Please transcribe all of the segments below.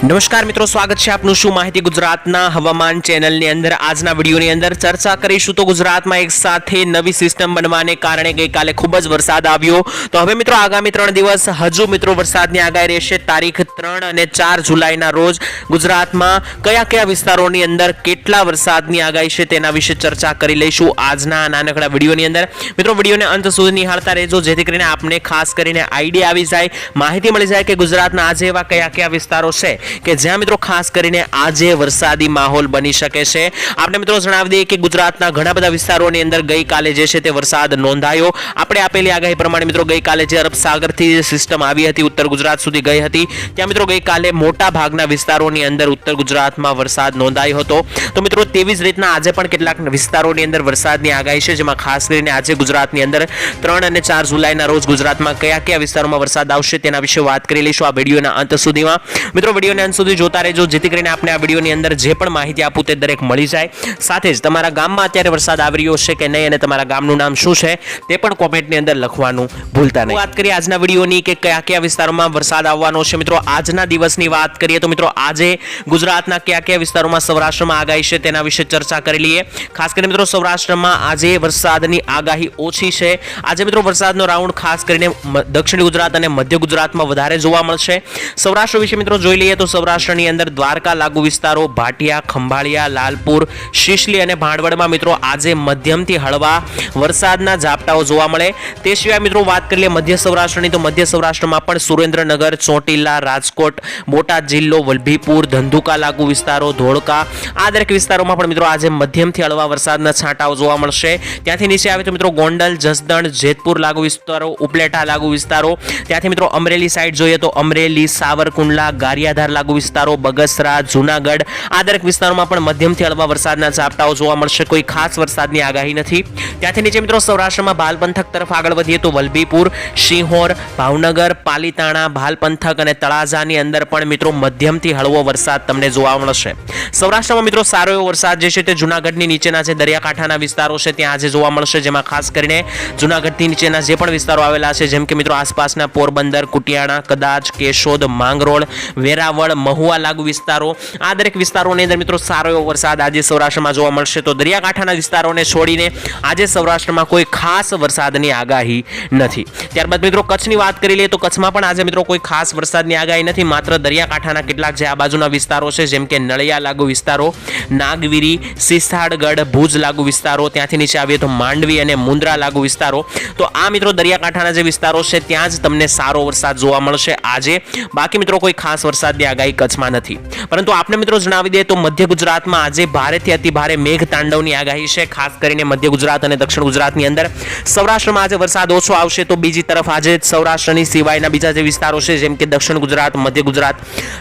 નમસ્કાર મિત્રો, સ્વાગત છે આપનું શું માહિતી ગુજરાતના હવામાન ચેનલની અંદર। આજના વિડીયોની અંદર ચર્ચા કરીશું તો ગુજરાતમાં એક સાથે નવી સિસ્ટમ બનવાને કારણે ગઈકાલે ખૂબ જ વરસાદ આવ્યો। તો હવે મિત્રો આગામી 3 દિવસ હજુ મિત્રો વરસાદની આગાહી રહેશે। તારીખ 3 અને 4 જુલાઈના રોજ ગુજરાતમાં કયા કયા વિસ્તારોની અંદર કેટલા વરસાદની આગાહી છે તેના વિશે ચર્ચા કરી લઈશું આજના નાનકડા વિડીયોની અંદર। મિત્રો વિડીયોને અંત સુધી નિહાળતા રહેજો જેથી કરીને આપને ખાસ કરીને આઈડિયા આવી જાય, માહિતી મળી જાય કે ગુજરાતના આજે એવા કયા કયા વિસ્તારો છે કે જ્યાં મિત્રો ખાસ કરીને આજે વરસાદી માહોલ બની શકે છે। આપણે મિત્રો જણાવી દઈએ કે ગુજરાતના ઘણા બધા વિસ્તારોની અંદર ગઈકાલે જે છે તે વરસાદ નોંધાયો। આપણે આપેલી આગાહી પ્રમાણે મિત્રો ગઈકાલે જે અરબ સાગરથી સિસ્ટમ આવી હતી ઉત્તર ગુજરાત સુધી ગઈ હતી ત્યાં મિત્રો ગઈકાલે મોટા ભાગના વિસ્તારોની અંદર ઉત્તર ગુજરાતમાં વરસાદ નોંધાયો હતો। તો મિત્રો તેવી જ રીતના આજે પણ કેટલાક વિસ્તારોની અંદર વરસાદની આગાહી છે જેમાં ખાસ કરીને આજે ગુજરાતની અંદર 3 અને 4 જુલાઈના રોજ ગુજરાતમાં કયા કયા વિસ્તારોમાં વરસાદ આવશે તેના વિશે વાત કરી લઈશું આ વિડીયોના અંત સુધીમાં। મિત્રો વિડીયોને અંત સુધી જોતા રહેજો જેથી કરીને આપણે આ વિડીયોની અંદર જે પણ માહિતી આપું તે દરેક મળી જાય। સાથે જ તમારા ગામમાં અત્યારે વરસાદ આવી રહ્યો છે કે નહીં અને તમારા ગામનું નામ શું છે તે પણ કોમેન્ટની અંદર લખવાનું ભૂલતા નહીં। વાત કરીએ આજના વિડીયોની કે કયા કયા વિસ્તારોમાં વરસાદ આવવાનો છે। મિત્રો આજના દિવસની વાત કરીએ તો મિત્રો આજે ગુજરાતના કયા કયા વિસ્તારોમાં સૌરાષ્ટ્રમાં આગાહી છે તેના વિશે ચર્ચા કરી લઈએ। ખાસ કરીને મિત્રો સૌરાષ્ટ્રમાં આજે વરસાદની આગાહી ઓછી છે। આજે મિત્રો વરસાદનો રાઉન્ડ ખાસ કરીને દક્ષિણ ગુજરાત અને મધ્ય ગુજરાતમાં વધારે જોવા મળશે। સૌરાષ્ટ્ર વિશે મિત્રો જોઈ લઈએ તો સૌરાષ્ટ્રની અંદર દ્વારકા લાગુ વિસ્તારો, ભાટિયા, ખંભાળિયા, લાલપુર, શીશલી અને ભાણવડમાં મિત્રો આજે મધ્યમથી હળવા વરસાદના ઝાપટાઓ જોવા મળે। તે સિવાય મિત્રો વાત કરી લઈએ મધ્ય સૌરાષ્ટ્રની તો મધ્ય સૌરાષ્ટ્રમાં પણ સુરેન્દ્રનગર, ચોટીલા, રાજકોટ, બોટાદ જિલ્લો, વલભીપુર, ધંધુકા લાગુ વિસ્તારો, ધોળકા આ દરેક વિસ્તારોમાં પણ મિત્રો આજે મધ્યમથી હળવા વરસાદના છાંટાઓ જોવા મળશે। ત્યાંથી નીચે આવે તો મિત્રો ગોંડલ, જસદણ, જેતપુર લાગુ વિસ્તારો, ઉપલેટા લાગુ વિસ્તારો, ત્યાંથી મિત્રો અમરેલી સાઈડ જોઈએ તો અમરેલી, સાવરકુંડલા, ગારિયાધાર લાગુ વિસ્તારો, બગસરા, જૂનાગઢ આ દરેક વિસ્તારોમાં પણ મધ્યમથી હળવા વરસાદના ઝાપટાઓ જોવા મળશે। કોઈ ખાસ વરસાદની આગાહી નથી। ત્યાંથી નીચે મિત્રો સૌરાષ્ટ્રમાં ભાલ પંથક તરફ આગળ વધીએ તો વલભીપુર, શિહોર, ભાવનગર, પાલીતાણા, ભાલ પંથક અને તળાજાની અંદર પણ મિત્રો મધ્યમથી હળવો વરસાદ તમને જોવા મળશે। સૌરાષ્ટ્રમાં મિત્રો સારો એવો વરસાદ જે છે તે જૂનાગઢની નીચેના જે દરિયાકાંઠાના વિસ્તારો છે ત્યાં આજે જોવા મળશે જેમાં ખાસ કરીને જૂનાગઢથી નીચેના જે પણ વિસ્તારો આવેલા છે જેમ કે મિત્રો આસપાસના પોરબંદર, કુટિયાણા, કદાચ, કેશોદ, માંગરોળ, વેરાવળ, મહુવા લાગુ વિસ્તારો આ દરેક વિસ્તારોની અંદર મિત્રો સારો એવો વરસાદ આજે સૌરાષ્ટ્રમાં જોવા મળશે। તો દરિયાકાંઠાના વિસ્તારોને છોડીને આજે સૌરાષ્ટ્રમાં કોઈ ખાસ વરસાદની આગાહી નથી। ત્યારબાદ મિત્રો કચ્છની વાત કરી લઈએ તો કચ્છમાં પણ આજે મિત્રો કોઈ ખાસ વરસાદની આગાહી નથી, માત્ર દરિયાકાંઠાના કેટલાક જે આ બાજુના વિસ્તારો છે જેમ કે નળિયા લાગુ વિસ્તારો, નાગવીરી, સિસાડગઢ, ભુજ લાગુ વિસ્તારો, ત્યાંથી નીચે આવીએ તો માંડવી અને મુન્દ્રા લાગુ વિસ્તારો। તો આ મિત્રો દરિયાકાંઠાના જે વિસ્તારો છે ત્યાં જ તમને સારો વરસાદ જોવા મળશે આજે। બાકી મિત્રો કોઈ ખાસ વરસાદની આગાહી કચ્છમાં નથી। પરંતુ આપણે મિત્રો જણાવી દઈએ તો મધ્ય ગુજરાતમાં આજે ભારેથી અતિ ભારે મેઘ તાંડવની આગાહી છે, ખાસ કરીને મધ્ય ગુજરાત અને દક્ષિણ ગુજરાતની અંદર। સૌરાષ્ટ્રમાં આજે વરસાદ ઓછો આવશે તો બીજી તરફ આજે સૌરાષ્ટ્રની સિવાયના બીજા જે વિસ્તારો છે જેમ કે દક્ષિણ ગુજરાત, મધ્ય ગુજરાત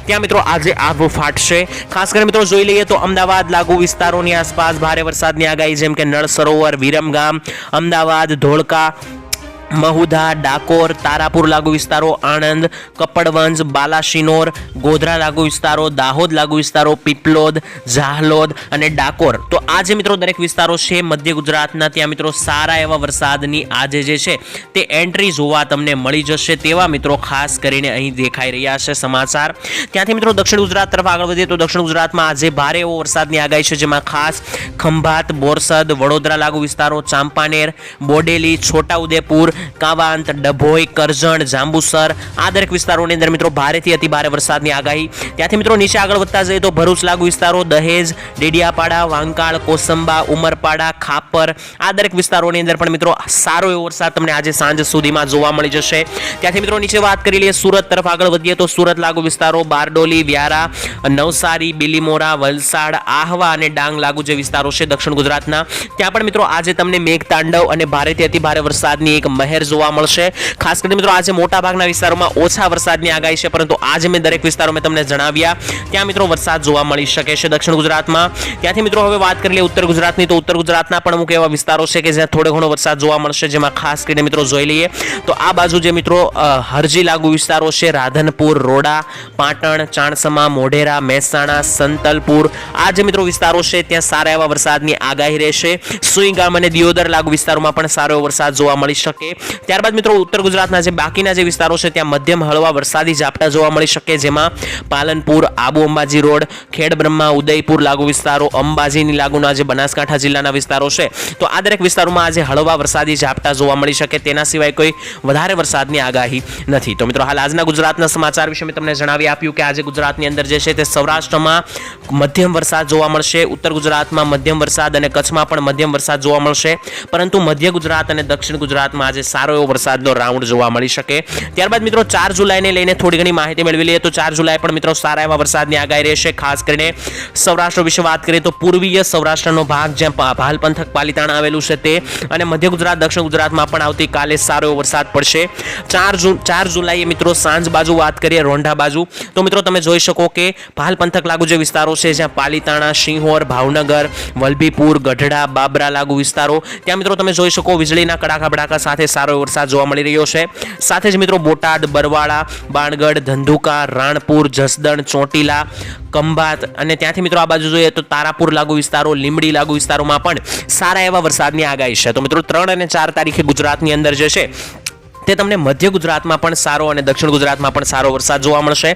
ત્યાં મિત્રો આજે આભ ફાટશે। ખાસ કરીને મિત્રો જોઈ લઈએ તો અમદાવાદ લાગુ વિસ્તારોની આસપાસ ભારે વરસાદની આગાહી જેમ કે નળ સરોવર, વિરમગામ, અમદાવાદ, ધોળકા, મહુધા, ડાકોર, તારાપુર લાગુ વિસ્તારો, આણંદ, કપડવંજ, બાલાશિનોર, ગોધરા લાગુ વિસ્તારો, દાહોદ લાગુ વિસ્તારો, પીપલોદ, જાહલોદ અને ડાકોર તો આજે મિત્રો દરેક વિસ્તારો છે મધ્ય ગુજરાતના ત્યાં મિત્રો સારા એવા વરસાદની આજે જે છે તે એન્ટ્રી જોવા તમને મળી જશે તેવા મિત્રો ખાસ કરીને અહીં દેખાઈ રહ્યા છે સમાચાર। ત્યાંથી મિત્રો દક્ષિણ ગુજરાત તરફ આગળ વધીએ તો દક્ષિણ ગુજરાતમાં આજે ભારે એવો વરસાદની આગાહી છે જેમાં ખાસ ખંભાત, બોરસદ, વડોદરા લાગુ વિસ્તારો, ચાંપાનેર, બોડેલી, છોટાઉદેપુર, કાવાંત, ડભોઈ, કરજણ, જાંબુસર આ દરેક વિસ્તારોની અંદર મિત્રો ભારેથી અતિ ભારે વરસાદની આગાહી। ત્યાંથી મિત્રો નીચે આગળ વધતા જઈએ તો ભરૂચ લાગુ વિસ્તારો, દહેજ, ડેડિયાપાડા, વાંકાળ, કોસંબા, ઉમરપાડા, ખાપર આ દરેક વિસ્તારોની અંદર પણ મિત્રો સારો એવો વરસાદ તમને આજે સાંજ સુધીમાં જોવા મળી જશે। ત્યાંથી મિત્રો નીચે વાત કરી લઈએ સુરત તરફ આગળ વધીએ તો સુરત લાગુ વિસ્તારો, બારડોલી, વ્યારા, નવસારી, બિલીમોરા, વલસાડ, આહવા અને ડાંગ લાગુ જે વિસ્તારો છે દક્ષિણ ગુજરાતના ત્યાં પણ મિત્રો આજે તમને મેઘતાંડવ અને ભારેથી અતિ ભારે વરસાદની એક મહેર જોવા મળશે। ખાસ કરીને મિત્રો આજે મોટા ભાગના વિસ્તારોમાં ઓછા વરસાદની આગાહી છે પરંતુ આજે મેં દરેક વિસ્તારો મેં તમને જણાવ્યા ત્યાં મિત્રો વરસાદ જોવા મળી શકે છે દક્ષિણ ગુજરાતમાં। ત્યાંથી મિત્રો હવે વાત કરી લઈએ ઉત્તર ગુજરાતની તો ઉત્તર ગુજરાતના પણ અમુક એવા વિસ્તારો છે કે જ્યાં થોડો ઘણો વરસાદ જોવા મળશે જેમાં ખાસ કરીને મિત્રો જોઈ લઈએ તો આ બાજુ જે મિત્રો હરજી લાગુ વિસ્તારો છે, રાધનપુર, રોડા, પાટણ, ચાણસમા, મોઢેરા, મહેસાણા, સંતલપુર આ જે મિત્રો વિસ્તારો છે ત્યાં સારા એવા વરસાદની આગાહી રહેશે। સુઈગામ અને દિયોદર લાગુ વિસ્તારોમાં પણ સારો એવો વરસાદ જોવા મળી શકે। ત્યારબાદ મિત્રો ઉત્તર ગુજરાતના જે બાકીના જે વિસ્તારો છે ત્યાં મધ્યમ હળવા વરસાદી ઝાપટા જોવા મળી શકે, જેમાં પાલનપુર, આબુ અંબાજી રોડ, ખેડબ્રહ્મા, ઉદયપુર લાગુ વિસ્તારો, અંબાજીની લાગુના જે બનાસકાંઠા જિલ્લાના વિસ્તારો છે તો આ દરેક વિસ્તારોમાં આજે હળવા વરસાદી ઝાપટા જોવા મળી શકે, તેના સિવાય કોઈ વધારે વરસાદની આગાહી નથી. તો મિત્રો હાલ આજના ગુજરાતના સમાચાર વિશે મેં તમને જણાવી આપ્યું કે આજે ગુજરાતની અંદર જે છે તે સૌરાષ્ટ્રમાં મધ્યમ વરસાદ જોવા મળશે, ઉત્તર ગુજરાતમાં મધ્યમ વરસાદ અને કચ્છમાં પણ મધ્યમ વરસાદ જોવા મળશે, પરંતુ મધ્ય ગુજરાત અને દક્ષિણ ગુજરાતમાં આજે સારો એવો વરસાદનો રાઉન્ડ જોવા મળી શકે. ત્યારબાદ મિત્રો 4 જુલાઈને લઈને થોડી ઘણી માહિતી મેળવી લઈએ તો 4 જુલાઈ પણ મિત્રો સારા એવા વરસાદની આગાહી રહેશે. ખાસ કરીને સૌરાષ્ટ્ર વિશે વાત કરીએ તો પૂર્વીય સૌરાષ્ટ્રનો ભાગ જ્યાં ભાલ પંથક પાલીતાણા આવેલું છે તે અને મધ્ય ગુજરાત, દક્ષિણ ગુજરાતમાં પણ આવતીકાલે સારો એવો વરસાદ પડશે. 4 જુલાઈએ મિત્રો સાંજ બાજુ વાત કરીએ, રોંઢા બાજુ, તો મિત્રો તમે જોઈ શકો કે ભાલ પંથક લાગુ જે વિસ્તારો છે જ્યાં પાલીતાણા, સિંહોર, ભાવનગર, વલભીપુર, ગઢડા, બાબરા લાગુ વિસ્તારો, ત્યાં મિત્રો તમે જોઈ શકો વીજળીના કડાકા ભડાકા સાથે સારો વરસાદ જોવા મળી રહ્યો છે. સાથે જ મિત્રો બોટાદ, બરવાળા, બાણગઢ, ધંધુકા, રાણપુર, જસદણ, ચોટીલા, ખંભાત અને ત્યાંથી મિત્રો આ બાજુ જોઈએ તો તારાપુર લાગુ વિસ્તારો, લીંબડી લાગુ વિસ્તારોમાં પણ સારા એવા વરસાદની આગાહી છે. તો મિત્રો 3 અને 4 તારીખે ગુજરાતની અંદર જે છે તે તમને મધ્ય ગુજરાતમાં પણ સારો અને દક્ષિણ ગુજરાતમાં પણ સારો વરસાદ જોવા મળશે.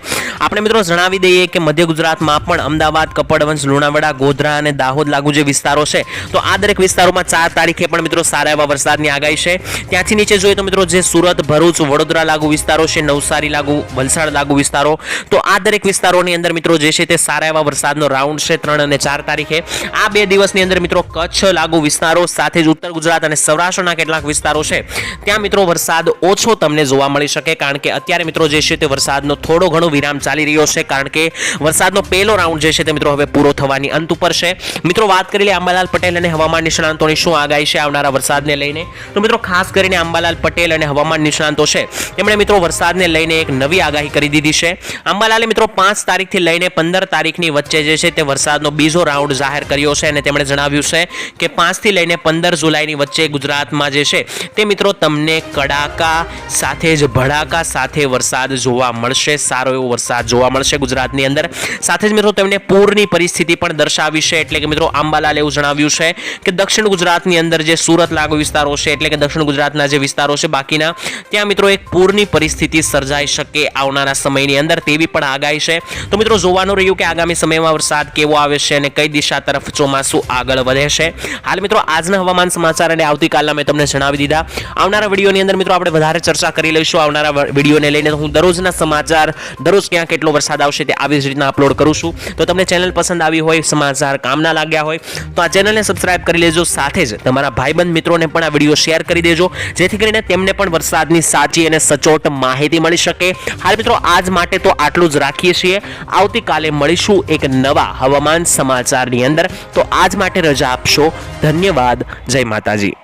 આપણે મિત્રો જણાવી દઈએ કે મધ્ય ગુજરાતમાં પણ અમદાવાદ, કપડવંજ, લુણાવાડા, ગોધરા અને દાહોદ લાગુ જે વિસ્તારો છે તો આ દરેક વિસ્તારોમાં 4 તારીખે પણ મિત્રો સારા એવા વરસાદની આગાહી છે. ત્યાંથી નીચે જોઈએ તો મિત્રો જે સુરત, ભરૂચ, વડોદરા લાગુ વિસ્તારો છે, નવસારી લાગુ, વલસાડ લાગુ વિસ્તારો, તો આ દરેક વિસ્તારોની અંદર મિત્રો જે છે તે સારા એવા વરસાદનો રાઉન્ડ છે 3 અને 4 તારીખે. આ 2 દિવસની અંદર મિત્રો કચ્છ લાગુ વિસ્તારો સાથે જ ઉત્તર ગુજરાત અને સૌરાષ્ટ્રના કેટલાક વિસ્તારો છે ત્યાં મિત્રો વરસાદ ઓછો તમને જોવા મળી શકે, કારણ કે અત્યારે મિત્રો જે છે તે વરસાદનો થોડો ઘણો વિરામ ચાલી રહ્યો છે, કારણ કે વરસાદનો પહેલો રાઉન્ડ જે છે તે મિત્રો હવે પૂરો થવાની અંત ઉપર છે. મિત્રો વાત કરી લે અંબાલાલ પટેલ અને હવામાન નિષ્ણાંતોની શું આગાહી છે આવનારા વરસાદને લઈને, તો મિત્રો ખાસ કરીને અંબાલાલ પટેલ અને હવામાન નિષ્ણાંતો છે તેમણે મિત્રો વરસાદને લઈને એક નવી આગાહી કરી દીધી છે. અંબાલાલે મિત્રો 5 તારીખથી લઈને 15 તારીખની વચ્ચે જે છે તે વરસાદનો બીજો રાઉન્ડ જાહેર કર્યો છે અને તેમણે જણાવ્યું છે કે 5 થી લઈને 15 જુલાઈની વચ્ચે ગુજરાતમાં જે છે તે મિત્રો તમને કડાકા સાથે જ ભડાકા સાથે વરસાદ જોવા મળશે, સારો એવો વરસાદ જોવા મળશે ગુજરાતની અંદર. સાથે જ મિત્રો તેમને પૂરની પરિસ્થિતિ પણ દર્શાવી છે, એટલે કે મિત્રો અંબાલાલે એવું જણાવ્યું છે કે દક્ષિણ ગુજરાતની અંદર જે સુરત લાગુ વિસ્તારો છે એટલે કે દક્ષિણ ગુજરાતના જે વિસ્તારો છે બાકીના ત્યાં મિત્રો એક પૂરની પરિસ્થિતિ સર્જાઈ શકે આવનારા સમયની અંદર, તેવી પણ આગાહી છે. તો મિત્રો જોવાનું રહ્યું કે આગામી સમયમાં વરસાદ કેવો આવે છે અને કઈ દિશા તરફ ચોમાસું આગળ વધે છે. હાલ મિત્રો આજના હવામાન સમાચાર અને આવતીકાલના મેં તમને જણાવી દીધા. આવનારા વિડીયોની અંદર મિત્રો આપણે વધારે ચર્ચા કરી લઈશું આવનારા વિડીયોને લઈને. હું દરરોજના સમાચાર, દરરોજ ક્યાં કેટલો વરસાદ આવશે તે આવી જ રીતના અપલોડ કરું છું. તો તમને ચેનલ પસંદ આવી હોય, સમાચાર કામના લાગ્યા હોય તો આ ચેનલને સબસ્ક્રાઇબ કરી લેજો. સાથે જ તમારા ભાઈબંધ મિત્રોને પણ આ વિડીયો શેર કરી દેજો, જેથી કરીને તેમને પણ વરસાદની સાચી અને સચોટ માહિતી મળી શકે. હાલ મિત્રો આજ માટે તો આટલું જ રાખીએ છીએ. આવતીકાલે મળીશું એક નવા હવામાન સમાચારની અંદર. તો આજ માટે રજા આપશો. ધન્યવાદ. જય માતાજી.